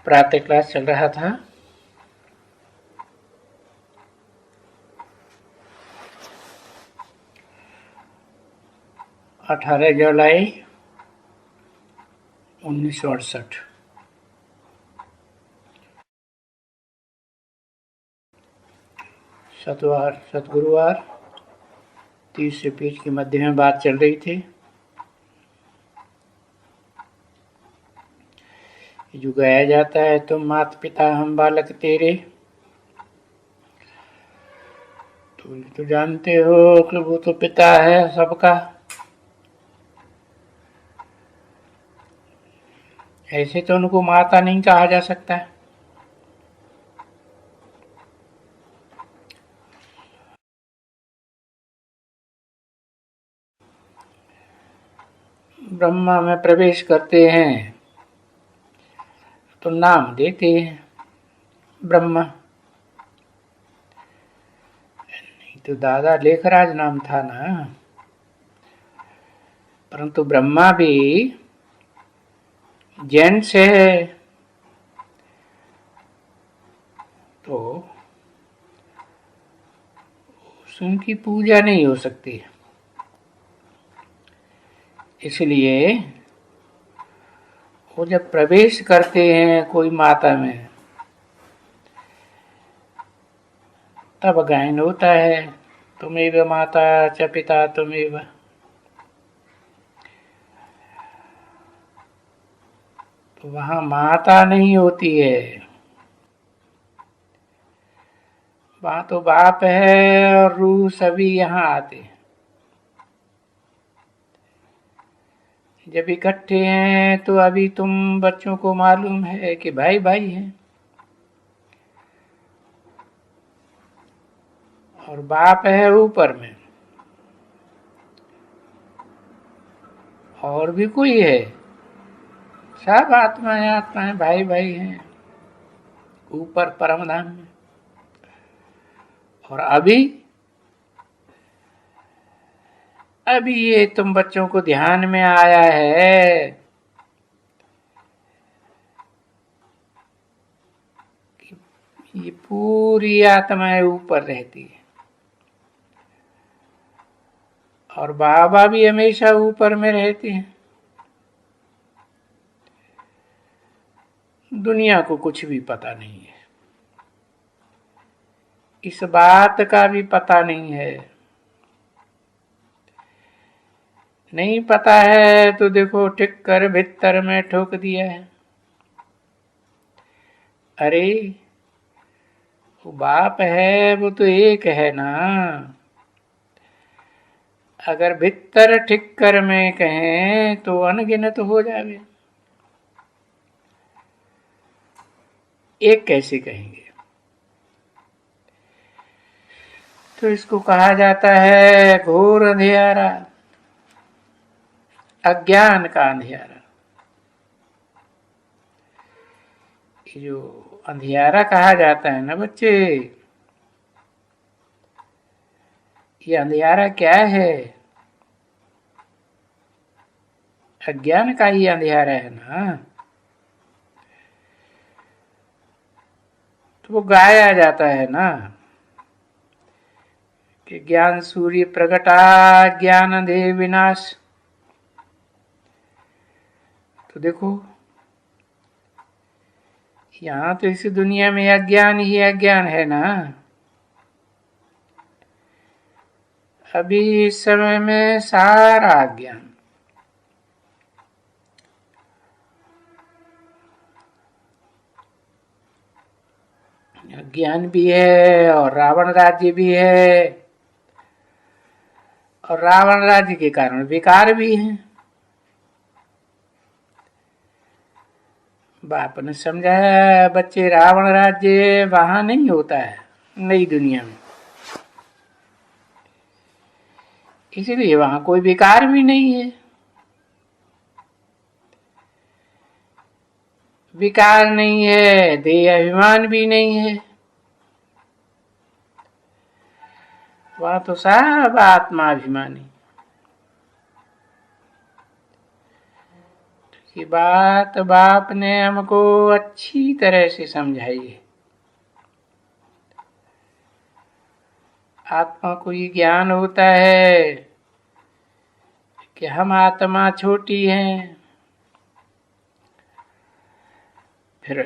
प्रातः क्लास चल रहा था। अठारह जुलाई 1968। सतगुरुवार 30 पेज के मध्य में बात चल रही थी। जो गाया जाता है, तुम माता पिता हम बालक तेरे, तो जानते हो कि वो तो पिता है सबका। ऐसे तो उनको माता नहीं कहा जा सकता। ब्रह्मा में प्रवेश करते हैं तो नाम देते हैं ब्रह्मा। नहीं तो दादा लेखराज नाम था ना। परंतु ब्रह्मा भी जेंट्स है, तो उनकी पूजा नहीं हो सकती। इसलिए वो जब प्रवेश करते हैं कोई माता में, तब गायन होता है, तुमेव माता च पिता तुमेव। तो वहां माता नहीं होती है, वहां तो बाप है और रूह सभी यहाँ आते हैं। जब इकट्ठे हैं तो अभी तुम बच्चों को मालूम है कि भाई भाई हैं, और बाप है ऊपर में, और भी कोई है। सब आत्माएं भाई भाई हैं ऊपर परम धाम में। और अभी ये तुम बच्चों को ध्यान में आया है कि ये पूरी आत्माएं ऊपर रहती है, और बाबा भी हमेशा ऊपर में रहते हैं। दुनिया को कुछ भी पता नहीं है, इस बात का भी पता नहीं है। नहीं पता है तो देखो टिक कर भीतर में ठोक दिया है। अरे वो बाप है, वो तो एक है ना। अगर भीतर ठिक्कर में कहें तो अनगिनत हो जावे। एक कैसे कहेंगे? तो इसको कहा जाता है घोर अंधियारा, अज्ञान का अंधियारा। जो अंधियारा कहा जाता है ना बच्चे, ये अंधियारा क्या है? अज्ञान का ही अंधियारा है ना। तो वो गाया जाता है ना कि ज्ञान सूर्य प्रगटा, ज्ञान अंधे विनाश। तो देखो यहाँ तो इस दुनिया में अज्ञान ही अज्ञान है ना। अभी इस समय में सारा अज्ञान, अज्ञान भी है और रावण राज्य भी है, और रावण राज्य के कारण विकार भी है। बाप ने समझाया बच्चे, रावण राज्य वहां नहीं होता है नई दुनिया में, इसलिए वहां कोई विकार भी नहीं है। विकार नहीं है, देह अभिमान भी नहीं है, वहां तो सब आत्मा अभिमानी। ये बात बाप ने हमको अच्छी तरह से समझाई है। आत्मा को ये ज्ञान होता है कि हम आत्मा छोटी हैं। फिर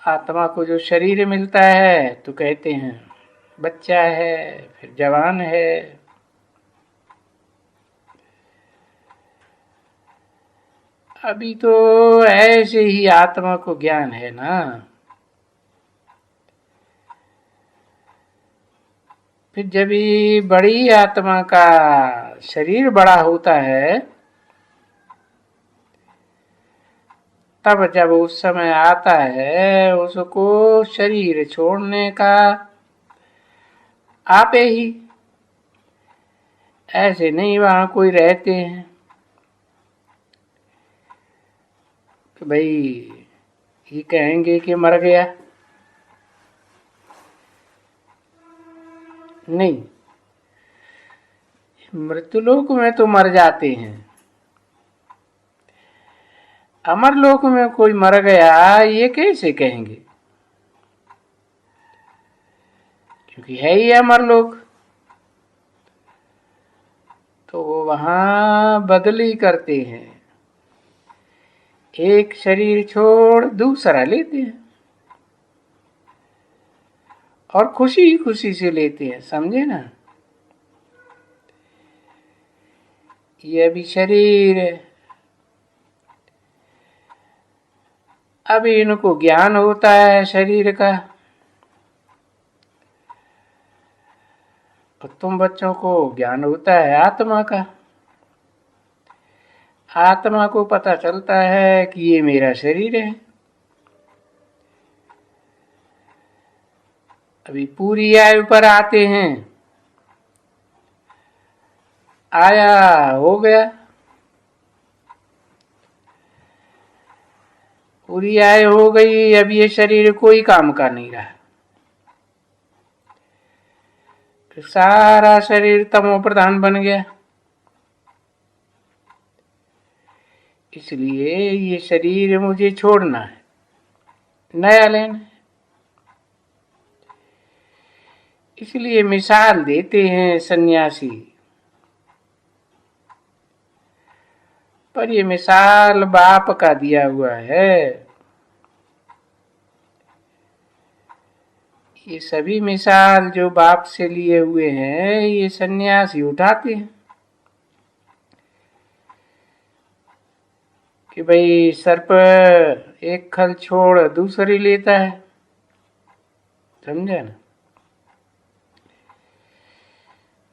आत्मा को जो शरीर मिलता है तो कहते हैं बच्चा है, फिर जवान है। अभी तो ऐसे ही आत्मा को ज्ञान है ना। फिर जब ये बड़ी आत्मा का शरीर बड़ा होता है, तब जब उस समय आता है उसको शरीर छोड़ने का आपे ही। ऐसे नहीं वहां कोई रहते हैं कि भाई ये कहेंगे कि मर गया। नहीं, मृत्युलोक में तो मर जाते हैं। अमरलोक में कोई मर गया ये कैसे कहेंगे, क्योंकि है ही अमरलोक। तो वहां बदली करते हैं, एक शरीर छोड़ दूसरा लेते हैं और खुशी खुशी से लेते हैं, समझे ना। ये भी शरीर है, अभी इनको ज्ञान होता है शरीर का। और तुम बच्चों को ज्ञान होता है आत्मा का। आत्मा को पता चलता है कि ये मेरा शरीर है। अभी पूरी आयु पर आते हैं, आया हो गया, पूरी आयु हो गई, अब ये शरीर कोई काम का नहीं रहा। फिर सारा शरीर तमो प्रधान बन गया। इसलिए ये शरीर मुझे छोड़ना है, नया लेना है। इसलिए मिसाल देते हैं सन्यासी, पर ये मिसाल बाप का दिया हुआ है। ये सभी मिसाल जो बाप से लिए हुए हैं ये सन्यासी उठाते हैं कि भाई सर्प एक खल छोड़ दूसरी लेता है, समझे ना।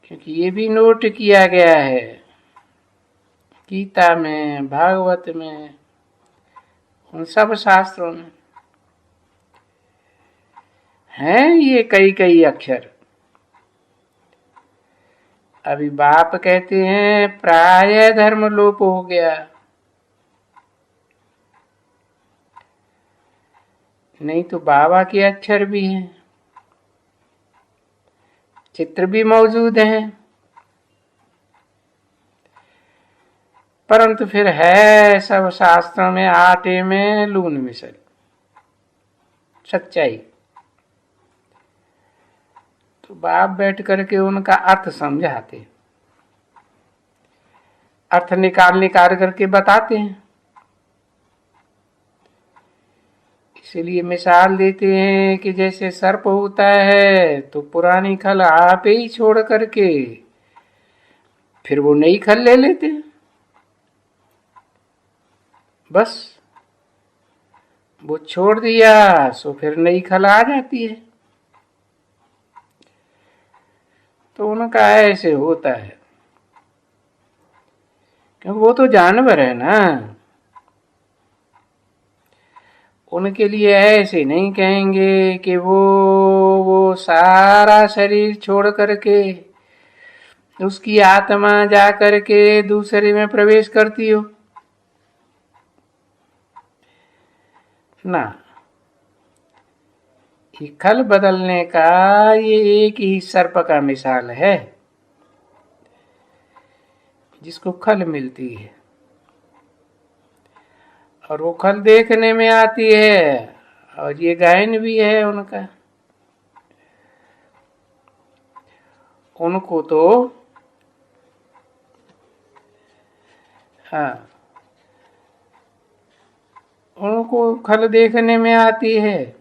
क्योंकि ये भी नोट किया गया है गीता में, भागवत में, उन सब शास्त्रों में हैं ये कई कई अक्षर। अभी बाप कहते हैं प्राय धर्म लोप हो गया, नहीं तो बाबा के अक्षर भी हैं, चित्र भी मौजूद हैं, परंतु फिर है सब शास्त्रों में आटे में लून मिसल सच्चाई। तो बाप बैठ करके उनका अर्थ समझाते, अर्थ निकाल निकाल करके बताते हैं। इसलिए मिसाल देते हैं कि जैसे सर्प होता है तो पुरानी खल आप ही छोड़ करके फिर वो नई खल ले लेते हैं, बस वो छोड़ दिया सो फिर नई खल आ जाती है। तो उनका ऐसे होता है, क्योंकि वो तो जानवर है ना। उनके लिए ऐसे नहीं कहेंगे कि वो सारा शरीर छोड़ करके उसकी आत्मा जा करके दूसरे में प्रवेश करती हो ना। ये खल बदलने का ये एक ही सर्प का मिसाल है। जिसको खल मिलती है, और वो खल देखने में आती है, और ये गायन भी है उनका। उनको तो हाँ, उनको खल देखने में आती है,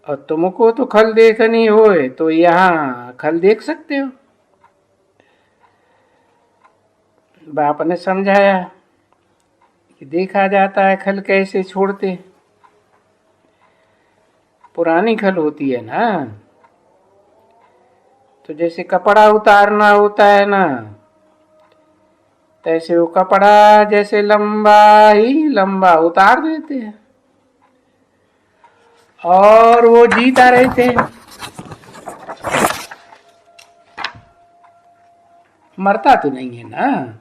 और तुमको तो खल देखनी होए तो यहाँ खल देख सकते हो। बाप ने समझाया कि देखा जाता है खल कैसे छोड़ते। पुरानी खल होती है ना, तो जैसे कपड़ा उतारना होता है ना, तैसे वो कपड़ा जैसे लंबा ही लंबा उतार देते हैं, और वो जीता रहते हैं, मरता तो नहीं है ना।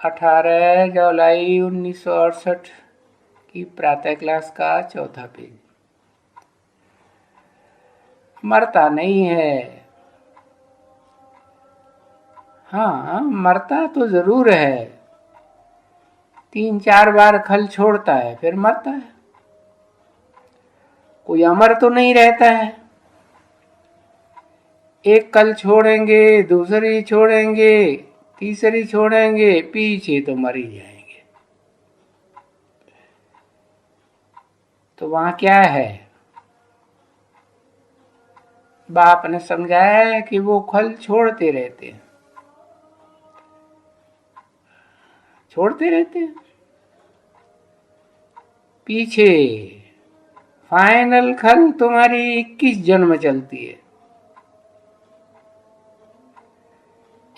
18 जुलाई 1968 की प्रातः क्लास का चौथा पेज। मरता नहीं है। हाँ, मरता तो जरूर है, 3-4 बार खल छोड़ता है फिर मरता है। कोई अमर तो नहीं रहता है। एक कल छोड़ेंगे, दूसरी छोड़ेंगे, तीसरी छोड़ेंगे, पीछे तो मर ही जाएंगे। तो वहां क्या है? बाप ने समझाया कि वो खल छोड़ते रहते हैं, छोड़ते रहते हैं। पीछे फाइनल खल तुम्हारी 21 जन्म चलती है।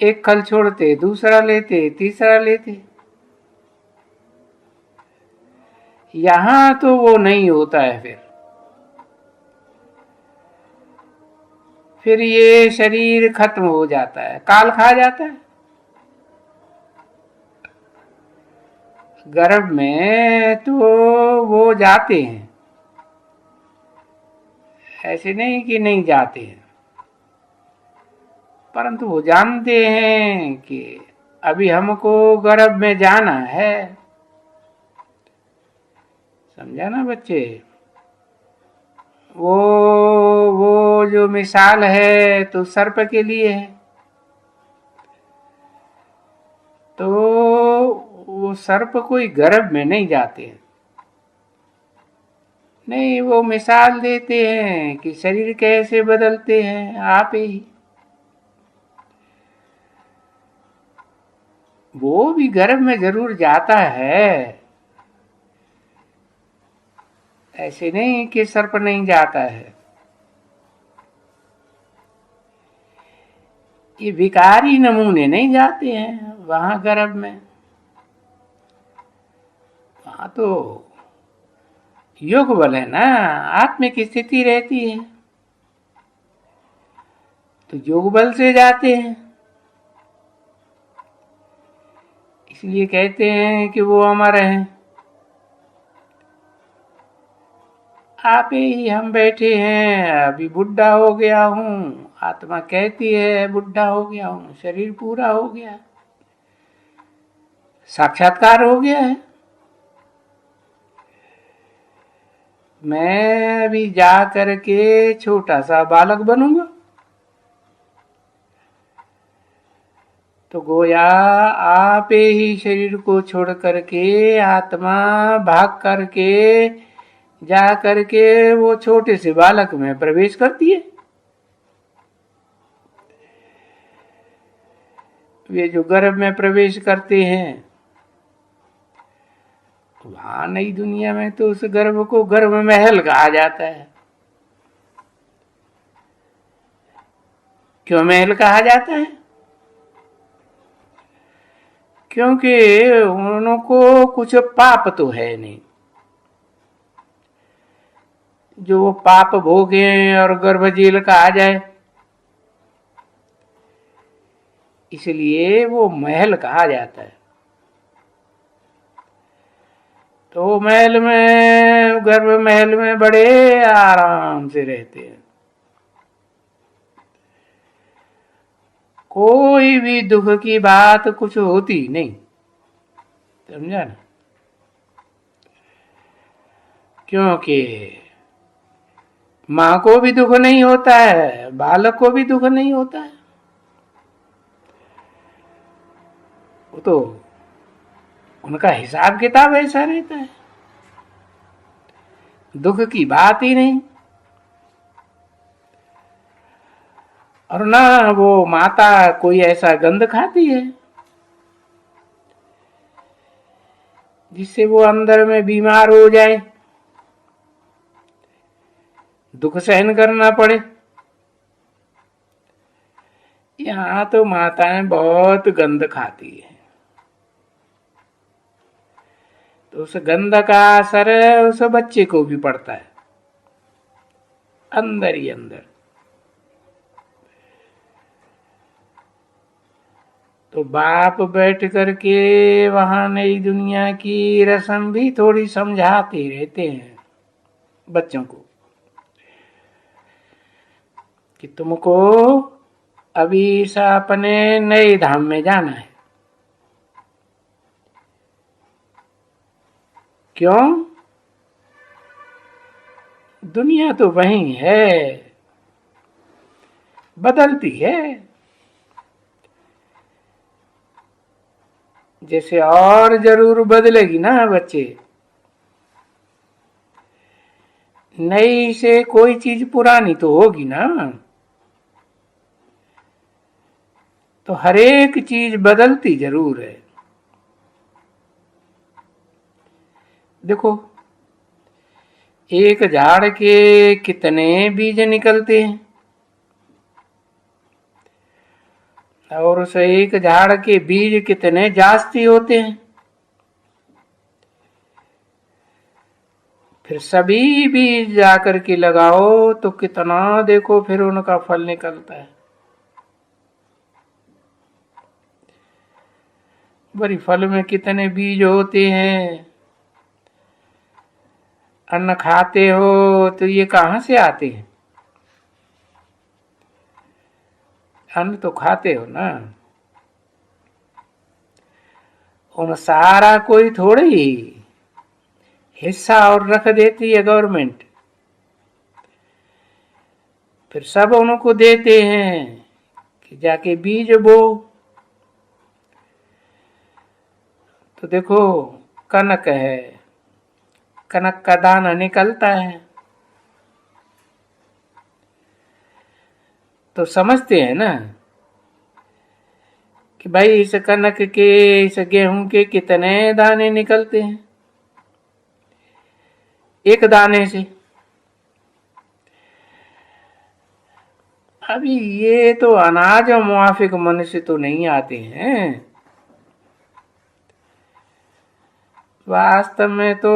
एक खल छोड़ते, दूसरा लेते, तीसरा लेते। यहां तो वो नहीं होता है। फिर ये शरीर खत्म हो जाता है, काल खा जाता है। गर्भ में तो वो जाते हैं, ऐसे नहीं कि नहीं जाते हैं, परंतु वो जानते हैं कि अभी हमको गर्भ में जाना है। समझा ना बच्चे? वो जो मिसाल है तो सर्प के लिए है, तो वो सर्प कोई गर्भ में नहीं जाते हैं। नहीं, वो मिसाल देते हैं कि शरीर कैसे बदलते हैं आप ही। वो भी गर्भ में जरूर जाता है, ऐसे नहीं कि सर्प नहीं जाता है। ये विकारी नमूने नहीं जाते हैं वहां गर्भ में। वहां तो योग बल है ना, आत्मिक स्थिति रहती है, तो योग बल से जाते हैं। इसलिए कहते हैं कि वो अमर हैं। आप ही हम बैठे हैं, अभी बुढ़ा हो गया हूं, आत्मा कहती है बुढ़ा हो गया हूं, शरीर पूरा हो गया, साक्षात्कार हो गया है। मैं अभी जा करके छोटा सा बालक बनूंगा। तो गोया आप ही शरीर को छोड़ करके आत्मा भाग करके जा करके वो छोटे से बालक में प्रवेश करती है। वे जो गर्भ में प्रवेश करते हैं, वहां नई दुनिया में तो उस गर्भ को गर्भ महल कहा जाता है। क्यों महल कहा जाता है? क्योंकि उनको कुछ पाप तो है नहीं, जो वो पाप भोगे और गर्भ जेल कहा जाए, इसलिए वो महल कहा जाता है। तो महल में, गर्भ महल में बड़े आराम से रहते हैं। कोई भी दुख की बात कुछ होती नहीं, समझा ना। क्योंकि माँ को भी दुख नहीं होता है, बालक को भी दुख नहीं होता है, वो तो उनका हिसाब किताब ऐसा रहता है, दुख की बात ही नहीं। और ना वो माता कोई ऐसा गंध खाती है जिससे वो अंदर में बीमार हो जाए, दुख सहन करना पड़े। यहाँ तो माताएं बहुत गंध खाती है, तो उस गंध का असर उस बच्चे को भी पड़ता है अंदर ही अंदर। तो बाप बैठ करके वहां नई दुनिया की रस्म भी थोड़ी समझाते रहते हैं बच्चों को कि तुमको अभी से अपने नए धाम में जाना है। क्यों? दुनिया तो वही है, बदलती है। जैसे और जरूर बदलेगी ना बच्चे, नई से कोई चीज पुरानी तो होगी ना, तो हर एक चीज बदलती जरूर है। देखो, एक झाड़ के कितने बीज निकलते हैं, और उस एक झाड़ के बीज कितने जास्ती होते हैं। फिर सभी बीज जाकर के लगाओ तो कितना देखो फिर उनका फल निकलता है। बड़ी फल में कितने बीज होते हैं। अन्न खाते हो तो ये कहाँ से आते हैं? अन्न तो खाते हो ना, उन सारा कोई थोड़े ही हिस्सा और रख देती है गवर्नमेंट, फिर सब उनको देते हैं कि जाके बीज बो। तो देखो, कनक है, कनक का दाना निकलता है तो समझते हैं ना कि भाई इस कनक के, इस गेहूं के कितने दाने निकलते हैं एक दाने से। अभी ये तो अनाज और मुआफिक मनुष्य तो नहीं आते हैं। वास्तव में तो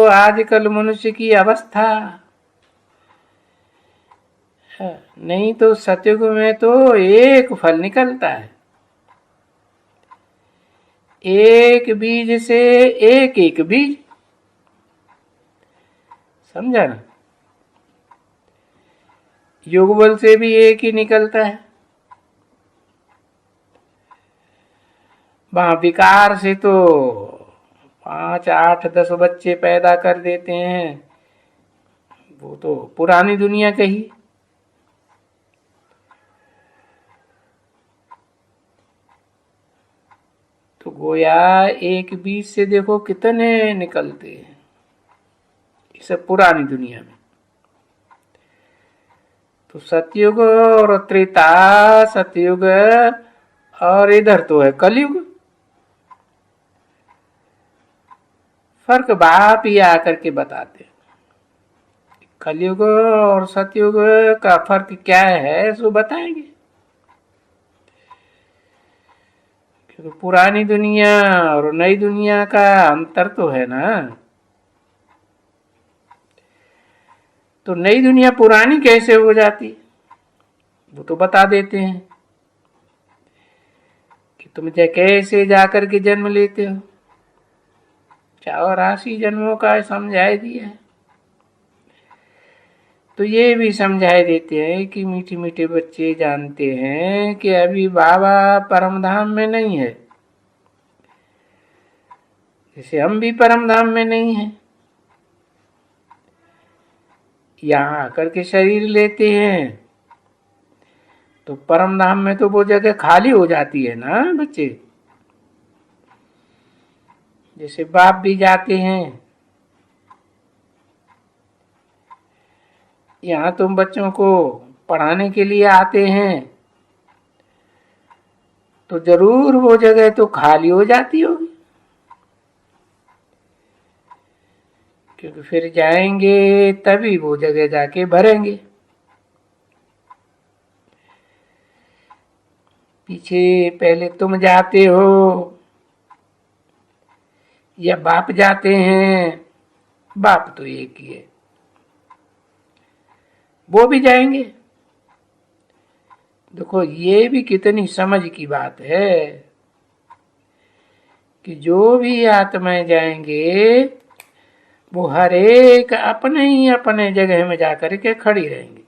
आजकल मनुष्य की अवस्था, नहीं तो सतयुग में तो एक फल निकलता है, एक बीज से एक एक बीज, समझा ना। युगबल से भी एक ही निकलता है, वहां विकार से तो 5 8 10 बच्चे पैदा कर देते हैं, वो तो पुरानी दुनिया कही। तो गोया एक बीज से देखो कितने निकलते हैं इस पुरानी दुनिया में। तो सतयुग और त्रेता, सतयुग और इधर तो है कलयुग। फर्क बाप ही आकर के बताते, कलयुग और सतयुग का फर्क क्या है सो बताएंगे। क्योंकि पुरानी दुनिया और नई दुनिया का अंतर तो है ना। तो नई दुनिया पुरानी कैसे हो जाती, वो तो बता देते हैं कि तुम कैसे जाकर के जन्म लेते हो। 84 जन्मों का समझाई दिया है। तो ये भी समझाए देते हैं कि मीठे मीठे बच्चे जानते हैं कि अभी बाबा परम धाम में नहीं है, जैसे हम भी परम धाम में नहीं हैं। यहाँ आकर के शरीर लेते हैं तो परम धाम में तो वो जगह खाली हो जाती है ना बच्चे। जैसे बाप भी जाते हैं, यहाँ तुम बच्चों को पढ़ाने के लिए आते हैं तो जरूर वो जगह तो खाली हो जाती होगी, क्योंकि फिर जाएंगे तभी वो जगह जाके भरेंगे। पीछे पहले तुम जाते हो या बाप जाते हैं, बाप तो एक ही है, वो भी जाएंगे। देखो ये भी कितनी समझ की बात है कि जो भी आत्माएं जाएंगे वो हर एक अपने ही अपने जगह में जाकर के खड़ी रहेंगी,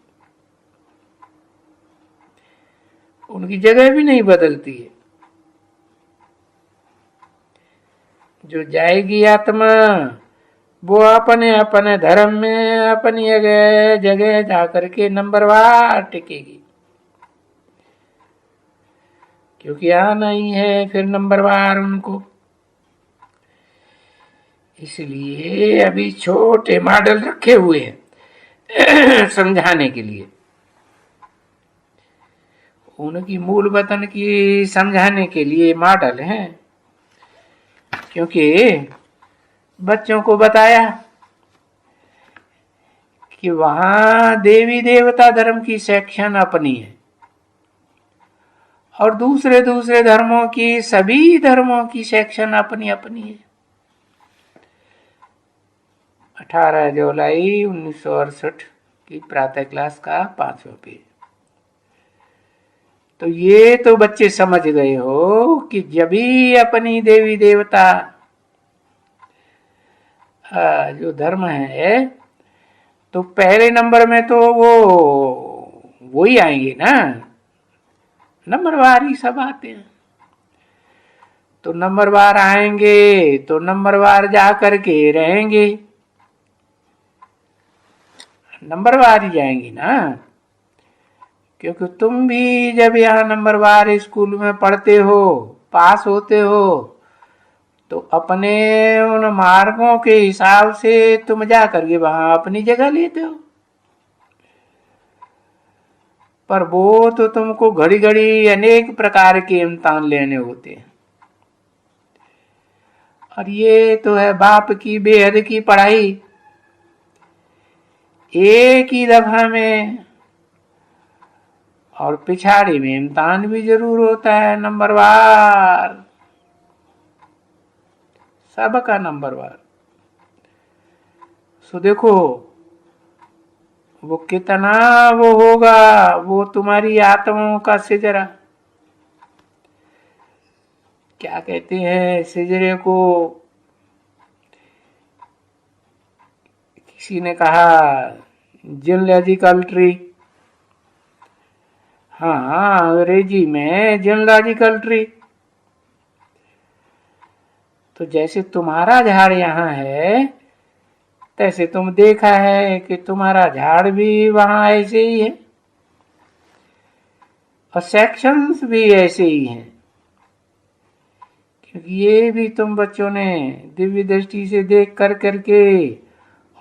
उनकी जगह भी नहीं बदलती है। जो जाएगी आत्मा वो अपने अपने धर्म में अपनी जगह जगह जाकर के नंबरवार टिकेगी, क्योंकि आना ही है फिर नंबरवार उनको। इसलिए अभी छोटे मॉडल रखे हुए हैं समझाने के लिए, उनकी मूल वतन की समझाने के लिए मॉडल हैं। क्योंकि बच्चों को बताया कि वहां देवी देवता धर्म की सेक्शन अपनी है और दूसरे दूसरे धर्मों की सभी धर्मों की सेक्शन अपनी अपनी है। 18 जुलाई 1968 की प्रातः क्लास का 5वां पेज। तो ये तो बच्चे समझ गए हो कि जब भी अपनी देवी देवता जो धर्म है तो पहले नंबर में तो वो ही आएंगे ना, नंबरवार ही सब आते हैं। तो नंबरवार आएंगे तो नंबरवार जा करके रहेंगे, नंबरवार ही जाएंगी ना। क्योंकि तुम भी जब यहाँ नंबरवार स्कूल में पढ़ते हो, पास होते हो, तो अपने उन मार्गों के हिसाब से तुम जा करके वहां अपनी जगह लेते हो। पर वो तो तुमको घड़ी घड़ी अनेक प्रकार के इम्तिहान लेने होते हैं, और ये तो है बाप की बेहद की पढ़ाई, एक ही दफा में। और पिछाड़ी में इम्तिहान भी जरूर होता है नंबरवार, सबका नंबरवार। सो देखो वो कितना वो होगा, वो तुम्हारी आत्माओं का सिजरा। क्या कहते हैं सिजरे को, किसी ने कहा जियोलॉजिकल ट्री। हाँ अंग्रेजी में जियोलॉजिकल ट्री। तो जैसे तुम्हारा झाड़ यहाँ है, तैसे तुम देखा है कि तुम्हारा झाड़ भी वहां ऐसे ही है और सेक्शंस भी ऐसे ही हैं। क्योंकि ये भी तुम बच्चों ने दिव्य दृष्टि से देख कर करके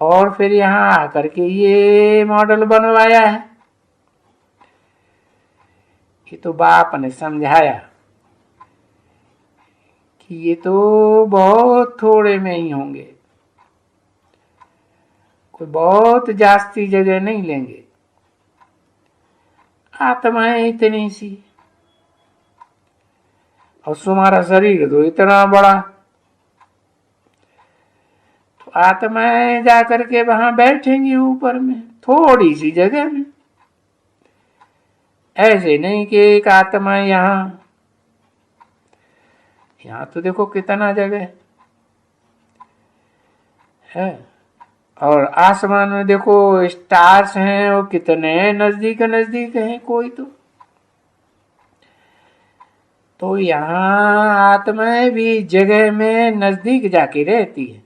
और फिर यहाँ आकर के ये मॉडल बनवाया है। ये तो बाप ने समझाया कि ये तो बहुत थोड़े में ही होंगे, कोई बहुत जास्ती जगह नहीं लेंगे, आत्माएं इतनी सी और तुम्हारा शरीर तो इतना बड़ा। तो आत्माएं जाकर के वहां बैठेंगी ऊपर में थोड़ी सी जगह में। ऐसे नहीं कि एक आत्मा यहाँ तो देखो कितना जगह है। और आसमान में देखो स्टार्स हैं, वो कितने नजदीक नजदीक हैं कोई तो यहाँ आत्माएं भी जगह में नजदीक जाके रहती है,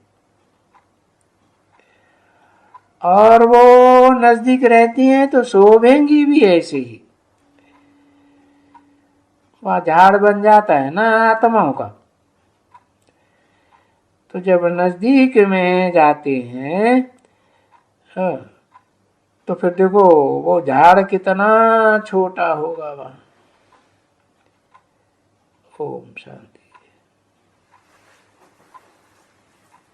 और वो नजदीक रहती हैं तो शोभेंगी भी ऐसे ही। वह झाड़ बन जाता है ना आत्माओं का। तो जब नजदीक में जाते हैं, हाँ, तो फिर देखो वो झाड़ कितना छोटा होगा वहां। ओम शांति।